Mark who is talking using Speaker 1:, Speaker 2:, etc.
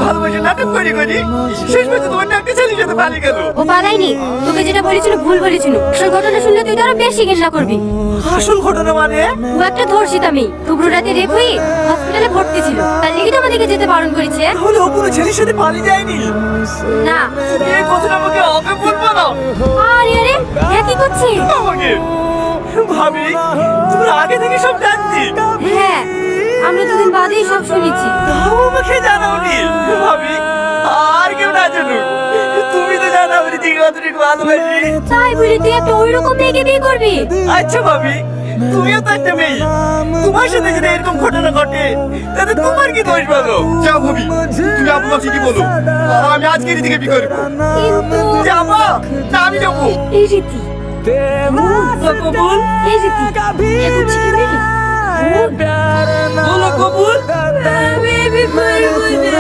Speaker 1: ভালোবাসে নাটক করি শেষ পর্যন্ত অন্য একটা ছেলের সাথে পালিয়ে গেল।
Speaker 2: ও পালায়নি, তোকে যেটা বলেছিল ভুল বলেছিল। আসল ঘটনা শুনলে তুই তো আরো বেশি ঘৃণা করবি।
Speaker 1: আসল ঘটনা মানে?
Speaker 2: ও একটা ধর্ষিতা মেয়ে, টুকরো রাতে রেপ হয়ে হসপিটালে ভর্তি ছিল, তার লিখিত আমাদেরকে যেতে বারণ করেছে।
Speaker 1: তাহলে ও কোনো ছেলের সাথে পালিয়ে যায়নি?
Speaker 2: না।
Speaker 1: এই কথাটা আমাকে আগে বলবো না।
Speaker 2: আরে আরে এ কি করছিস?
Speaker 1: আমাকে ভাবি তুমি আগে থেকে সব জানতি?
Speaker 2: হ্যাঁ, আমরা দুদিন বাদেই সব শুনেছি।
Speaker 1: তাও আমাকে জানাওনি। ভাবি আর কেউ না জানুক, তুমি তো জানো আমি দিকে কতটুকু ভালোবাসি।
Speaker 2: তাই বলি তুই একটা ওইরকম মেয়েকে বিয়ে করবি?
Speaker 1: আচ্ছা ভাবি, তুমিও তো একটা মেয়ে, তোমার সাথে যদি এরকম ঘটনা ঘটে তাহলে তোমার কি দোষ বলো? যাও ভাবি, তুমি আব্বু কি বলো, আমি আজকেরই দিকে বিয়ে করবো।
Speaker 2: কিন্তু
Speaker 1: যাবো না, আমি যাবো।
Speaker 2: এই রীতি
Speaker 1: কবুল,
Speaker 2: এই রীতি এ করছি কি রে?
Speaker 1: বলো কবুল।
Speaker 2: আমি পারবো না।